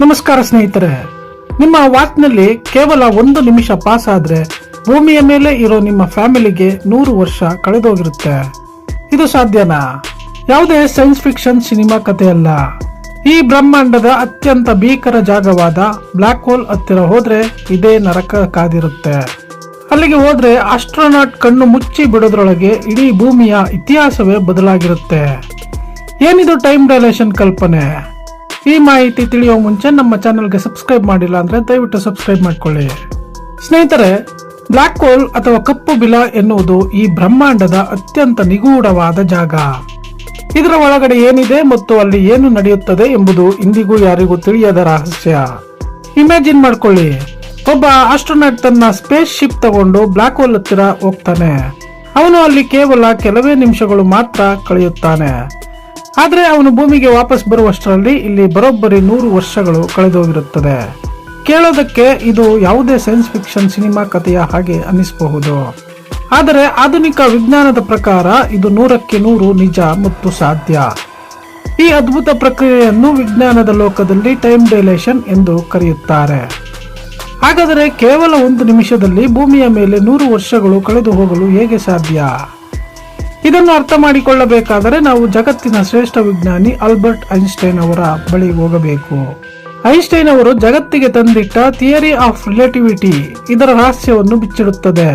ನಮಸ್ಕಾರ ಸ್ನೇಹಿತರೆ, ನಿಮ್ಮ ವಾಚ್ನಲ್ಲಿ ಕೇವಲ 1 ನಿಮಿಷ ಪಾಸ್ ಆದ್ರೆ ಭೂಮಿಯ ಮೇಲೆ ಇರೋ ನಿಮ್ಮ ಫ್ಯಾಮಿಲಿಗೆ 100 ವರ್ಷ ಕಳೆದೋಗಿರುತ್ತೆ. ಇದು ಸಾಧ್ಯನಾ? ಯಾವುದೇ ಸೈನ್ಸ್ ಫಿಕ್ಷನ್ ಸಿನಿಮಾ ಕಥೆಯಲ್ಲ. ಈ ಬ್ರಹ್ಮಾಂಡದ ಅತ್ಯಂತ ಭೀಕರ ಜಾಗವಾದ ಬ್ಲಾಕ್ ಹೋಲ್ ಹತ್ತಿರ ಹೋದ್ರೆ ಇದೇ ನರಕ ಕಾದಿರುತ್ತೆ. ಅಲ್ಲಿಗೆ ಹೋದ್ರೆ ಆಸ್ಟ್ರೋನಾಟ್ ಕಣ್ಣು ಮುಚ್ಚಿ ಬಿಡೋದ್ರೊಳಗೆ ಇಡೀ ಭೂಮಿಯ ಇತಿಹಾಸವೇ ಬದಲಾಗಿರುತ್ತೆ. ಏನಿದು ಟೈಮ್ ಡೈಲೇಷನ್ ಕಲ್ಪನೆ? ಈ ಮಾಹಿತಿ ತಿಳಿಯೋ ಮುಂಚೆ ನಮ್ಮ ಚಾನೆಲ್ಗೆ ಸಬ್ಸ್ಕ್ರೈಬ್ ಮಾಡಿಲ್ಲ ಅಂದ್ರೆ ದಯವಿಟ್ಟು ಸಬ್ಸ್ಕ್ರೈಬ್ ಮಾಡ್ಕೊಳ್ಳಿ. ಸ್ನೇಹಿತರೆ, ಬ್ಲಾಕ್ ಹೋಲ್ ಅಥವಾ ಕಪ್ಪು ಬಿಲ ಎನ್ನುವುದು ಈ ಬ್ರಹ್ಮಾಂಡದ ಅತ್ಯಂತ ನಿಗೂಢವಾದ ಜಾಗ. ಇದರ ಒಳಗಡೆ ಏನಿದೆ ಮತ್ತು ಅಲ್ಲಿ ಏನು ನಡೆಯುತ್ತದೆ ಎಂಬುದು ಇಂದಿಗೂ ಯಾರಿಗೂ ತಿಳಿಯದ ರಹಸ್ಯ. ಇಮ್ಯಾಜಿನ್ ಮಾಡ್ಕೊಳ್ಳಿ, ಒಬ್ಬ ಆಸ್ಟ್ರೋನಾಟ್ ತನ್ನ ಸ್ಪೇಸ್ ಶಿಪ್ ತಗೊಂಡು ಬ್ಲಾಕ್ ಹೋಲ್ ಹತ್ತಿರ ಹೋಗ್ತಾನೆ. ಅವನು ಅಲ್ಲಿ ಕೇವಲ ಕೆಲವೇ ನಿಮಿಷಗಳು ಮಾತ್ರ ಕಳೆಯುತ್ತಾನೆ. ಆದ್ರೆ ಅವನು ಭೂಮಿಗೆ ವಾಪಸ್ ಬರುವಷ್ಟರಲ್ಲಿ ಇಲ್ಲಿ ಬರೋಬ್ಬರಿ 100 ವರ್ಷಗಳು ಕಳೆದೋಗಿರುತ್ತದೆ. ಕೇಳೋದಕ್ಕೆ ಇದು ಯಾವುದೇ ಸೈನ್ಸ್ ಫಿಕ್ಷನ್ ಸಿನಿಮಾ ಕಥೆಯ ಹಾಗೆ ಅನ್ನಿಸಬಹುದು. ಆದರೆ ಆಧುನಿಕ ವಿಜ್ಞಾನದ ಪ್ರಕಾರ ಇದು 100ಕ್ಕೆ 100 ನಿಜ ಮತ್ತು ಸಾಧ್ಯ. ಈ ಅದ್ಭುತ ಪ್ರಕ್ರಿಯೆಯನ್ನು ವಿಜ್ಞಾನದ ಲೋಕದಲ್ಲಿ ಟೈಮ್ ಡೈಲೇಷನ್ ಎಂದು ಕರೆಯುತ್ತಾರೆ. ಹಾಗಾದರೆ ಕೇವಲ 1 ನಿಮಿಷದಲ್ಲಿ ಭೂಮಿಯ ಮೇಲೆ 100 ವರ್ಷಗಳು ಕಳೆದು ಹೋಗಲು ಹೇಗೆ ಸಾಧ್ಯ? ಇದನ್ನು ಅರ್ಥ ಮಾಡಿಕೊಳ್ಳಬೇಕಾದರೆ ನಾವು ಜಗತ್ತಿನ ಶ್ರೇಷ್ಠ ವಿಜ್ಞಾನಿ ಆಲ್ಬರ್ಟ್ ಐನ್ಸ್ಟೈನ್ ಅವರ ಬಳಿ ಹೋಗಬೇಕು. ಐನ್ಸ್ಟೈನ್ ಅವರು ಜಗತ್ತಿಗೆ ತಂದಿಟ್ಟ ಥಿಯರಿ ಆಫ್ ರಿಲೇಟಿವಿಟಿ ಇದರ ರಹಸ್ಯವನ್ನು ಬಿಚ್ಚಿಡುತ್ತದೆ.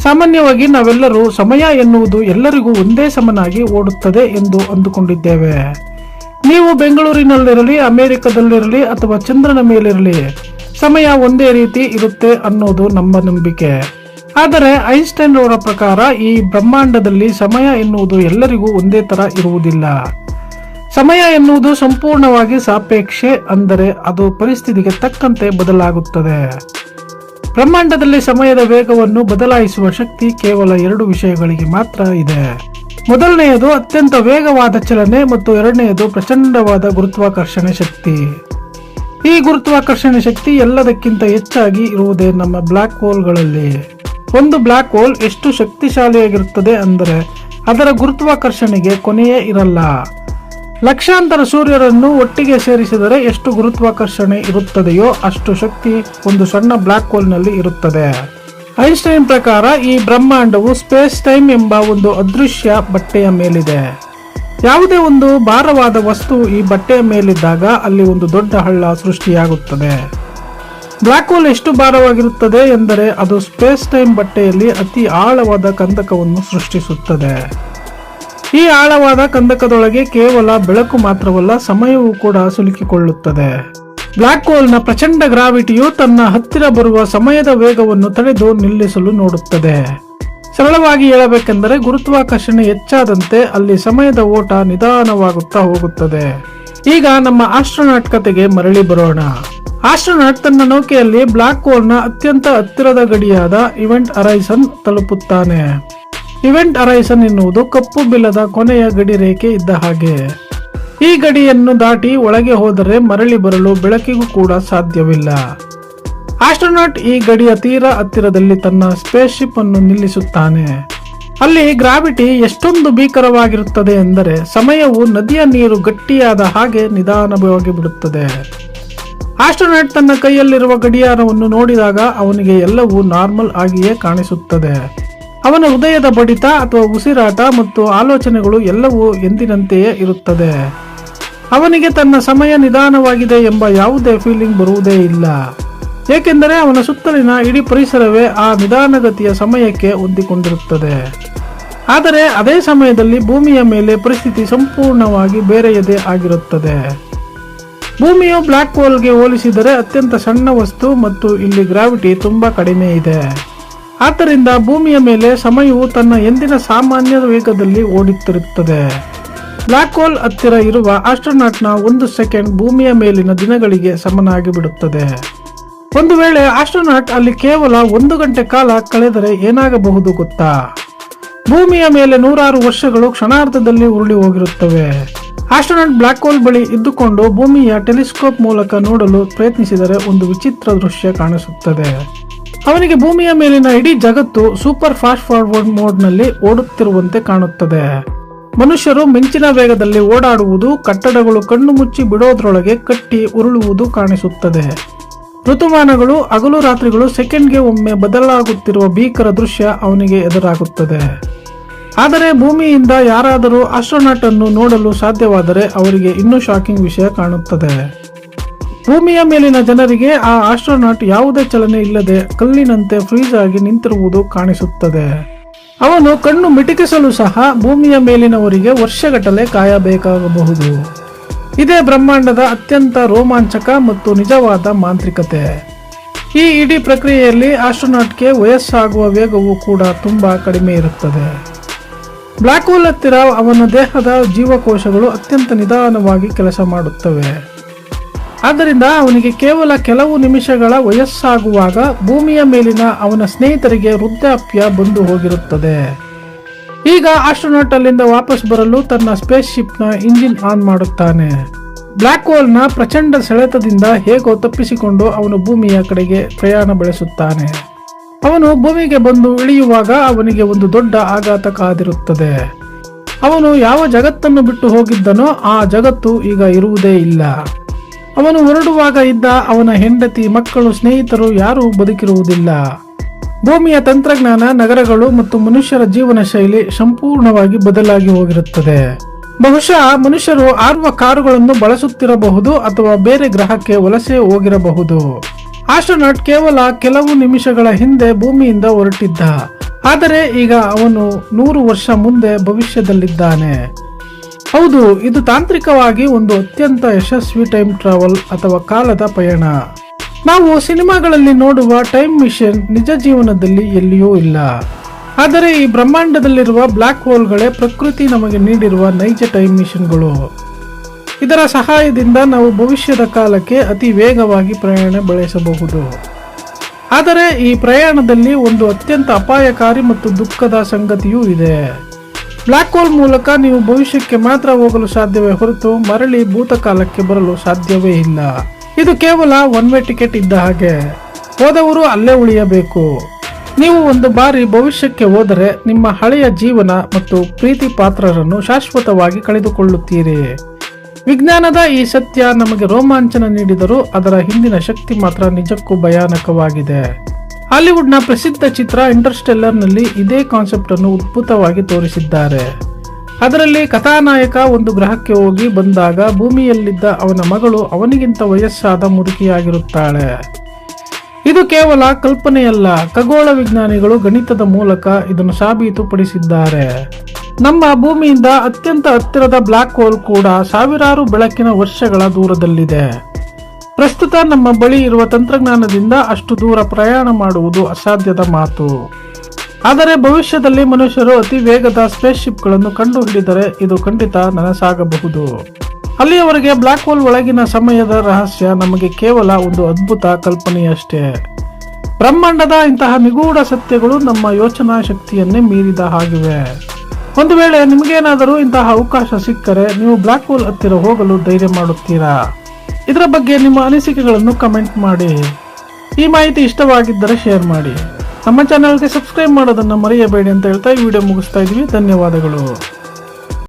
ಸಾಮಾನ್ಯವಾಗಿ ನಾವೆಲ್ಲರೂ ಸಮಯ ಎನ್ನುವುದು ಎಲ್ಲರಿಗೂ ಒಂದೇ ಸಮನಾಗಿ ಓಡುತ್ತದೆ ಎಂದು ಅಂದುಕೊಂಡಿದ್ದೇವೆ. ನೀವು ಬೆಂಗಳೂರಿನಲ್ಲಿರಲಿ, ಅಮೆರಿಕದಲ್ಲಿರಲಿ ಅಥವಾ ಚಂದ್ರನ ಮೇಲಿರಲಿ, ಸಮಯ ಒಂದೇ ರೀತಿ ಇರುತ್ತೆ ಅನ್ನೋದು ನಮ್ಮ ನಂಬಿಕೆ. ಆದರೆ ಐನ್ಸ್ಟೈನ್ ಅವರ ಪ್ರಕಾರ ಈ ಬ್ರಹ್ಮಾಂಡದಲ್ಲಿ ಸಮಯ ಎನ್ನುವುದು ಎಲ್ಲರಿಗೂ ಒಂದೇ ತರ ಇರುವುದಿಲ್ಲ. ಸಮಯ ಎನ್ನುವುದು ಸಂಪೂರ್ಣವಾಗಿ ಸಾಪೇಕ್ಷೆ, ಅಂದರೆ ಅದು ಪರಿಸ್ಥಿತಿಗೆ ತಕ್ಕಂತೆ ಬದಲಾಗುತ್ತದೆ. ಬ್ರಹ್ಮಾಂಡದಲ್ಲಿ ಸಮಯದ ವೇಗವನ್ನು ಬದಲಾಯಿಸುವ ಶಕ್ತಿ ಕೇವಲ 2 ವಿಷಯಗಳಿಗೆ ಮಾತ್ರ ಇದೆ. ಮೊದಲನೆಯದು ಅತ್ಯಂತ ವೇಗವಾದ ಚಲನೆ ಮತ್ತು ಎರಡನೆಯದು ಪ್ರಚಂಡವಾದ ಗುರುತ್ವಾಕರ್ಷಣೆ ಶಕ್ತಿ. ಈ ಗುರುತ್ವಾಕರ್ಷಣೆ ಶಕ್ತಿ ಎಲ್ಲದಕ್ಕಿಂತ ಹೆಚ್ಚಾಗಿ ಇರುವುದೇ ನಮ್ಮ ಬ್ಲಾಕ್ ಹೋಲ್ಗಳಲ್ಲಿ. ಒಂದು ಬ್ಲಾಕ್ ಹೋಲ್ ಎಷ್ಟು ಶಕ್ತಿಶಾಲಿಯಾಗಿರುತ್ತದೆ ಅಂದರೆ ಅದರ ಗುರುತ್ವಾಕರ್ಷಣೆಗೆ ಕೊನೆಯೇ ಇರಲ್ಲ. ಲಕ್ಷಾಂತರ ಸೂರ್ಯರನ್ನು ಒಟ್ಟಿಗೆ ಸೇರಿಸಿದರೆ ಎಷ್ಟು ಗುರುತ್ವಾಕರ್ಷಣೆ ಇರುತ್ತದೆಯೋ ಅಷ್ಟು ಶಕ್ತಿ ಒಂದು ಸಣ್ಣ ಬ್ಲಾಕ್ ಹೋಲ್ ನಲ್ಲಿ ಇರುತ್ತದೆ. ಐನ್ಸ್ಟೈನ್ ಪ್ರಕಾರ ಈ ಬ್ರಹ್ಮಾಂಡವು ಸ್ಪೇಸ್ ಟೈಮ್ ಎಂಬ ಒಂದು ಅದೃಶ್ಯ ಬಟ್ಟೆಯ ಮೇಲಿದೆ. ಯಾವುದೇ ಒಂದು ಭಾರವಾದ ವಸ್ತು ಈ ಬಟ್ಟೆಯ ಮೇಲಿದ್ದಾಗ ಅಲ್ಲಿ ಒಂದು ದೊಡ್ಡ ಹಳ್ಳ ಸೃಷ್ಟಿಯಾಗುತ್ತದೆ. ಬ್ಲಾಕ್ ಹೋಲ್ ಎಷ್ಟು ಭಾರವಾಗಿರುತ್ತದೆ ಎಂದರೆ ಅದು ಸ್ಪೇಸ್ ಟೈಮ್ ಬಟ್ಟೆಯಲ್ಲಿ ಅತಿ ಆಳವಾದ ಕಂದಕವನ್ನು ಸೃಷ್ಟಿಸುತ್ತದೆ. ಈ ಆಳವಾದ ಕಂದಕದೊಳಗೆ ಕೇವಲ ಬೆಳಕು ಮಾತ್ರವಲ್ಲ, ಸಮಯವೂ ಕೂಡ ಸಿಲುಕಿಕೊಳ್ಳುತ್ತದೆ. ಬ್ಲಾಕ್ ಹೋಲ್ ನ ಪ್ರಚಂಡ ಗ್ರಾವಿಟಿಯು ತನ್ನ ಹತ್ತಿರ ಬರುವ ಸಮಯದ ವೇಗವನ್ನು ತಡೆದು ನಿಲ್ಲಿಸಲು ನೋಡುತ್ತದೆ. ಸರಳವಾಗಿ ಹೇಳಬೇಕೆಂದರೆ ಗುರುತ್ವಾಕರ್ಷಣೆ ಹೆಚ್ಚಾದಂತೆ ಅಲ್ಲಿ ಸಮಯದ ಓಟ ನಿಧಾನವಾಗುತ್ತಾ ಹೋಗುತ್ತದೆ. ಈಗ ನಮ್ಮ ಆಸ್ಟ್ರೋನಾಟ್ ಕತೆಗೆ ಮರಳಿ ಬರೋಣ. ಆಸ್ಟ್ರೋನಾಟ್ ತನ್ನ ನೌಕೆಯಲ್ಲಿ ಬ್ಲಾಕ್ ಹೋಲ್ ನ ಅತ್ಯಂತ ಹತ್ತಿರದ ಗಡಿಯಾದ ಇವೆಂಟ್ ಹರೈಸನ್ ತಲುಪುತ್ತಾನೆ. ಇವೆಂಟ್ ಹರೈಸನ್ ಎನ್ನುವುದು ಕಪ್ಪು ಬಿಲದ ಕೊನೆಯ ಗಡಿ ರೇಖೆ ಇದ್ದ ಹಾಗೆ. ಈ ಗಡಿಯನ್ನು ದಾಟಿ ಒಳಗೆ ಹೋದರೆ ಮರಳಿ ಬರಲು ಬೆಳಕಿಗೂ ಕೂಡ ಸಾಧ್ಯವಿಲ್ಲ. ಆಸ್ಟ್ರೋನಾಟ್ ಈ ಗಡಿಯ ತೀರಾ ಹತ್ತಿರದಲ್ಲಿ ತನ್ನ ಸ್ಪೇಸ್ ಶಿಪ್ ಅನ್ನು ನಿಲ್ಲಿಸುತ್ತಾನೆ. ಅಲ್ಲಿ ಗ್ರಾವಿಟಿ ಎಷ್ಟೊಂದು ಭೀಕರವಾಗಿರುತ್ತದೆ ಎಂದರೆ ಸಮಯವು ನದಿಯ ನೀರು ಗಟ್ಟಿಯಾದ ಹಾಗೆ ನಿಧಾನವಾಗಿ ಬಿಡುತ್ತದೆ. ಆಸ್ಟ್ರೋನಾಟ್ ತನ್ನ ಕೈಯಲ್ಲಿರುವ ಗಡಿಯಾರವನ್ನು ನೋಡಿದಾಗ ಅವನಿಗೆ ಎಲ್ಲವೂ ನಾರ್ಮಲ್ ಆಗಿಯೇ ಕಾಣಿಸುತ್ತದೆ. ಅವನ ಹೃದಯದ ಬಡಿತ ಅಥವಾ ಉಸಿರಾಟ ಮತ್ತು ಆಲೋಚನೆಗಳು ಎಲ್ಲವೂ ಎಂದಿನಂತೆಯೇ ಇರುತ್ತದೆ. ಅವನಿಗೆ ತನ್ನ ಸಮಯ ನಿಧಾನವಾಗಿದೆ ಎಂಬ ಯಾವುದೇ ಫೀಲಿಂಗ್ ಬರುವುದೇ ಇಲ್ಲ, ಏಕೆಂದರೆ ಅವನ ಸುತ್ತಲಿನ ಇಡೀ ಪರಿಸರವೇ ಆ ನಿಧಾನಗತಿಯ ಸಮಯಕ್ಕೆ ಹೊಂದಿಕೊಂಡಿರುತ್ತದೆ. ಆದರೆ ಅದೇ ಸಮಯದಲ್ಲಿ ಭೂಮಿಯ ಮೇಲೆ ಪರಿಸ್ಥಿತಿ ಸಂಪೂರ್ಣವಾಗಿ ಬೇರೆಯದೇ ಆಗಿರುತ್ತದೆ. ಭೂಮಿಯು ಬ್ಲಾಕ್ ಹೋಲ್ಗೆ ಹೋಲಿಸಿದರೆ ಅತ್ಯಂತ ಸಣ್ಣ ವಸ್ತು ಮತ್ತು ಇಲ್ಲಿ ಗ್ರಾವಿಟಿ ತುಂಬಾ ಕಡಿಮೆ ಇದೆ. ಆದ್ದರಿಂದ ಭೂಮಿಯ ಮೇಲೆ ಸಮಯವು ತನ್ನ ಎಂದಿನ ಸಾಮಾನ್ಯ ವೇಗದಲ್ಲಿ ಓಡುತ್ತಿರುತ್ತದೆ. ಬ್ಲಾಕ್ ಹೋಲ್ ಹತ್ತಿರ ಇರುವ ಆಸ್ಟ್ರೋನಾಟ್ನ 1 ಸೆಕೆಂಡ್ ಭೂಮಿಯ ಮೇಲಿನ ದಿನಗಳಿಗೆ ಸಮನಾಗಿ ಬಿಡುತ್ತದೆ. ಒಂದು ವೇಳೆ ಆಸ್ಟ್ರೋನಾಟ್ ಅಲ್ಲಿ ಕೇವಲ 1 ಗಂಟೆ ಕಾಲ ಕಳೆದರೆ ಏನಾಗಬಹುದು ಗೊತ್ತಾ? ಭೂಮಿಯ ಮೇಲೆ 100 ವರ್ಷಗಳು ಕ್ಷಣಾರ್ಧದಲ್ಲಿ ಉರುಳಿ ಹೋಗಿರುತ್ತವೆ. ಆಸ್ಟ್ರೋನಾಟ್ ಬ್ಲಾಕ್ ಹೋಲ್ ಬಳಿ ಇದ್ದುಕೊಂಡು ಭೂಮಿಯ ಟೆಲಿಸ್ಕೋಪ್ ಮೂಲಕ ನೋಡಲು ಪ್ರಯತ್ನಿಸಿದರೆ ಒಂದು ವಿಚಿತ್ರ ದೃಶ್ಯ ಕಾಣಿಸುತ್ತದೆ. ಅವನಿಗೆ ಭೂಮಿಯ ಮೇಲಿನ ಇಡೀ ಜಗತ್ತು ಸೂಪರ್ ಫಾಸ್ಟ್ ಫಾರ್ವರ್ಡ್ ಮೋಡ್ ನಲ್ಲಿ ಓಡುತ್ತಿರುವಂತೆ ಕಾಣುತ್ತದೆ. ಮನುಷ್ಯರು ಮಿಂಚಿನ ವೇಗದಲ್ಲಿ ಓಡಾಡುವುದು, ಕಟ್ಟಡಗಳು ಕಣ್ಣು ಮುಚ್ಚಿ ಬಿಡೋದ್ರೊಳಗೆ ಕಟ್ಟಿ ಉರುಳುವುದು ಕಾಣಿಸುತ್ತದೆ. ಋತುಮಾನಗಳು, ಹಗಲು ರಾತ್ರಿಗಳು ಸೆಕೆಂಡ್ಗೆ ಒಮ್ಮೆ ಬದಲಾಗುತ್ತಿರುವ ಭೀಕರ ದೃಶ್ಯ ಅವನಿಗೆ ಎದುರಾಗುತ್ತದೆ. ಆದರೆ ಭೂಮಿಯಿಂದ ಯಾರಾದರೂ ಆಸ್ಟ್ರೋನಾಟ್ ಅನ್ನು ನೋಡಲು ಸಾಧ್ಯವಾದರೆ ಅವರಿಗೆ ಇನ್ನೂ ಶಾಕಿಂಗ್ ವಿಷಯ ಕಾಣುತ್ತದೆ. ಭೂಮಿಯ ಮೇಲಿನ ಜನರಿಗೆ ಆ ಆಸ್ಟ್ರೋನಾಟ್ ಯಾವುದೇ ಚಲನೆ ಇಲ್ಲದೆ ಕಲ್ಲಿನಂತೆ ಫ್ರೀಸ್ ಆಗಿ ನಿಂತಿರುವುದು ಕಾಣಿಸುತ್ತದೆ. ಅವನು ಕಣ್ಣು ಮಿಟುಕಿಸಲು ಸಹ ಭೂಮಿಯ ಮೇಲಿನವರಿಗೆ ವರ್ಷಗಟ್ಟಲೆ ಕಾಯಬೇಕಾಗಬಹುದು. ಇದೇ ಬ್ರಹ್ಮಾಂಡದ ಅತ್ಯಂತ ರೋಮಾಂಚಕ ಮತ್ತು ನಿಜವಾದ ಮಾಂತ್ರಿಕತೆ. ಈ ಇಡೀ ಪ್ರಕ್ರಿಯೆಯಲ್ಲಿ ಆಸ್ಟ್ರೋನಾಟ್ಗೆ ವಯಸ್ಸಾಗುವ ವೇಗವು ಕೂಡ ತುಂಬಾ ಕಡಿಮೆ ಇರುತ್ತದೆ. ಬ್ಲ್ಯಾಕ್ ಹೋಲ್ ಹತ್ತಿರ ಅವನ ದೇಹದ ಜೀವಕೋಶಗಳು ಅತ್ಯಂತ ನಿಧಾನವಾಗಿ ಕೆಲಸ ಮಾಡುತ್ತವೆ. ಆದ್ದರಿಂದ ಅವನಿಗೆ ಕೇವಲ ಕೆಲವು ನಿಮಿಷಗಳ ವಯಸ್ಸಾಗುವಾಗ ಭೂಮಿಯ ಮೇಲಿನ ಅವನ ಸ್ನೇಹಿತರಿಗೆ ವೃದ್ಧಾಪ್ಯ ಬಂದು ಹೋಗಿರುತ್ತದೆ. ಈಗ ಆಸ್ಟ್ರೋನಾಟ್ ಅಲ್ಲಿಂದ ವಾಪಸ್ ಬರಲು ತನ್ನ ಸ್ಪೇಸ್ ಶಿಪ್ ನ ಇಂಜಿನ್ ಆನ್ ಮಾಡುತ್ತಾನೆ. ಬ್ಲ್ಯಾಕ್ ಹೋಲ್ ನ ಪ್ರಚಂಡ ಸೆಳೆತದಿಂದ ಹೇಗೋ ತಪ್ಪಿಸಿಕೊಂಡು ಅವನು ಭೂಮಿಯ ಕಡೆಗೆ ಪ್ರಯಾಣ ಬೆಳೆಸುತ್ತಾನೆ. ಅವನು ಭೂಮಿಗೆ ಬಂದು ಇಳಿಯುವಾಗ ಅವನಿಗೆ ಒಂದು ದೊಡ್ಡ ಆಘಾತ ಕಾದಿರುತ್ತದೆ. ಅವನು ಯಾವ ಜಗತ್ತನ್ನು ಬಿಟ್ಟು ಹೋಗಿದ್ದನೋ ಆ ಜಗತ್ತು ಈಗ ಇರುವುದೇ ಇಲ್ಲ. ಅವನು ಹೊರಡುವಾಗ ಇದ್ದ ಅವನ ಹೆಂಡತಿ, ಮಕ್ಕಳು, ಸ್ನೇಹಿತರು ಯಾರೂ ಬದುಕಿರುವುದಿಲ್ಲ. ಭೂಮಿಯ ತಂತ್ರಜ್ಞಾನ, ನಗರಗಳು ಮತ್ತು ಮನುಷ್ಯರ ಜೀವನ ಶೈಲಿ ಸಂಪೂರ್ಣವಾಗಿ ಬದಲಾಗಿ ಹೋಗಿರುತ್ತದೆ. ಬಹುಶಃ ಮನುಷ್ಯರು ಆರ್ವ ಕಾರುಗಳನ್ನು ಬಳಸುತ್ತಿರಬಹುದು ಅಥವಾ ಬೇರೆ ಗ್ರಹಕ್ಕೆ ವಲಸೆ ಹೋಗಿರಬಹುದು. ಆಸ್ಟ್ರೋನಾಟ್ ಕೇವಲ ಕೆಲವು ನಿಮಿಷಗಳ ಹಿಂದೆ ಭೂಮಿಯಿಂದ ಹೊರಟಿದ್ದ. ಆದರೆ ಈಗ ಅವನು 100 ವರ್ಷ ಮುಂದೆ ಭವಿಷ್ಯದಲ್ಲಿದ್ದಾನೆ. ಹೌದು, ಇದು ತಾಂತ್ರಿಕವಾಗಿ ಒಂದು ಅತ್ಯಂತ ಯಶಸ್ವಿ ಟೈಮ್ ಟ್ರಾವೆಲ್ ಅಥವಾ ಕಾಲದ ಪಯಣ. ನಾವು ಸಿನಿಮಾಗಳಲ್ಲಿ ನೋಡುವ ಟೈಮ್ ಮಿಷನ್ ನಿಜ ಜೀವನದಲ್ಲಿ ಎಲ್ಲಿಯೂ ಇಲ್ಲ. ಆದರೆ ಈ ಬ್ರಹ್ಮಾಂಡದಲ್ಲಿರುವ ಬ್ಲ್ಯಾಕ್ ಹೋಲ್ಗಳೇ ಪ್ರಕೃತಿ ನಮಗೆ ನೀಡಿರುವ ನೈಜ ಟೈಮ್ ಮಿಷನ್ಗಳು. ಇದರ ಸಹಾಯದಿಂದ ನಾವು ಭವಿಷ್ಯದ ಕಾಲಕ್ಕೆ ಅತಿ ವೇಗವಾಗಿ ಪ್ರಯಾಣ ಬೆಳೆಸಬಹುದು. ಆದರೆ ಈ ಪ್ರಯಾಣದಲ್ಲಿ ಒಂದು ಅತ್ಯಂತ ಅಪಾಯಕಾರಿ ಮತ್ತು ದುಃಖದ ಸಂಗತಿಯೂ ಇದೆ. ಬ್ಲ್ಯಾಕ್ ಹೋಲ್ ಮೂಲಕ ನೀವು ಭವಿಷ್ಯಕ್ಕೆ ಮಾತ್ರ ಹೋಗಲು ಸಾಧ್ಯವೇ ಹೊರತು ಮರಳಿ ಭೂತಕಾಲಕ್ಕೆ ಬರಲು ಸಾಧ್ಯವೇ ಇಲ್ಲ. ಇದು ಕೇವಲ ಒನ್ ವೇ ಟಿಕೆಟ್ ಇದ್ದ ಹಾಗೆ. ಹೋದವರು ಅಲ್ಲೇ ಉಳಿಯಬೇಕು. ನೀವು ಒಂದು ಬಾರಿ ಭವಿಷ್ಯಕ್ಕೆ ಹೋದರೆ ನಿಮ್ಮ ಹಳೆಯ ಜೀವನ ಮತ್ತು ಪ್ರೀತಿ ಪಾತ್ರರನ್ನು ಶಾಶ್ವತವಾಗಿ ಕಳೆದುಕೊಳ್ಳುತ್ತೀರಿ. ವಿಜ್ಞಾನದ ಈ ಸತ್ಯ ನಮಗೆ ರೋಮಾಂಚನ ನೀಡಿದರೂ ಅದರ ಹಿಂದಿನ ಶಕ್ತಿ ಮಾತ್ರ ನಿಜಕ್ಕೂ ಭಯಾನಕವಾಗಿದೆ. ಹಾಲಿವುಡ್ನ ಪ್ರಸಿದ್ಧ ಚಿತ್ರ ಇಂಟರ್ಸ್ಟೆಲ್ಲರ್ ನಲ್ಲಿ ಇದೇ ಕಾನ್ಸೆಪ್ಟ್ ಅನ್ನು ಅದ್ಭುತವಾಗಿ ತೋರಿಸಿದ್ದಾರೆ. ಅದರಲ್ಲಿ ಕಥಾನಾಯಕ ಒಂದು ಗ್ರಹಕ್ಕೆ ಹೋಗಿ ಬಂದಾಗ ಭೂಮಿಯಲ್ಲಿದ್ದ ಅವನ ಮಗಳು ಅವನಿಗಿಂತ ವಯಸ್ಸಾದ ಮುದುಕಿಯಾಗಿರುತ್ತಾಳೆ. ಇದು ಕೇವಲ ಕಲ್ಪನೆಯಲ್ಲ, ಖಗೋಳ ವಿಜ್ಞಾನಿಗಳು ಗಣಿತದ ಮೂಲಕ ಇದನ್ನು ಸಾಬೀತುಪಡಿಸಿದ್ದಾರೆ. ನಮ್ಮ ಭೂಮಿಯಿಂದ ಅತ್ಯಂತ ಹತ್ತಿರದ ಬ್ಲ್ಯಾಕ್ ಹೋಲ್ ಕೂಡ ಸಾವಿರಾರು ಬೆಳಕಿನ ವರ್ಷಗಳ ದೂರದಲ್ಲಿದೆ. ಪ್ರಸ್ತುತ ನಮ್ಮ ಬಳಿ ಇರುವ ತಂತ್ರಜ್ಞಾನದಿಂದ ಅಷ್ಟು ದೂರ ಪ್ರಯಾಣ ಮಾಡುವುದು ಅಸಾಧ್ಯದ ಮಾತು. ಆದರೆ ಭವಿಷ್ಯದಲ್ಲಿ ಮನುಷ್ಯರು ಅತಿ ವೇಗದ ಸ್ಪೇಸ್ ಶಿಪ್ಗಳನ್ನು ಕಂಡುಹಿಡಿದರೆ ಇದು ಖಂಡಿತ ನನಸಾಗಬಹುದು. ಅಲ್ಲಿಯವರೆಗೆ ಬ್ಲ್ಯಾಕ್ ಹೋಲ್ ಒಳಗಿನ ಸಮಯದ ರಹಸ್ಯ ನಮಗೆ ಕೇವಲ ಒಂದು ಅದ್ಭುತ ಕಲ್ಪನೆಯಷ್ಟೇ. ಬ್ರಹ್ಮಾಂಡದ ಇಂತಹ ನಿಗೂಢ ಸತ್ಯಗಳು ನಮ್ಮ ಯೋಚನಾ ಶಕ್ತಿಯನ್ನೇ ಮೀರಿದ ಹಾಗಿವೆ. ಒಂದು ವೇಳೆ ನಿಮಗೇನಾದರೂ ಇಂತಹ ಅವಕಾಶ ಸಿಕ್ಕರೆ ನೀವು ಬ್ಲ್ಯಾಕ್ ಹೋಲ್ ಹತ್ತಿರ ಹೋಗಲು ಧೈರ್ಯ ಮಾಡುತ್ತೀರಾ? ಇದರ ಬಗ್ಗೆ ನಿಮ್ಮ ಅನಿಸಿಕೆಗಳನ್ನು ಕಮೆಂಟ್ ಮಾಡಿ. ಈ ಮಾಹಿತಿ ಇಷ್ಟವಾಗಿದ್ದರೆ ಶೇರ್ ಮಾಡಿ. ನಮ್ಮ ಚಾನೆಲ್ಗೆ ಸಬ್ಸ್ಕ್ರೈಬ್ ಮಾಡೋದನ್ನು ಮರೆಯಬೇಡಿ ಅಂತ ಹೇಳ್ತಾ ಈ ವಿಡಿಯೋ ಮುಗಿಸ್ತಾ ಇದೀವಿ. ಧನ್ಯವಾದಗಳು.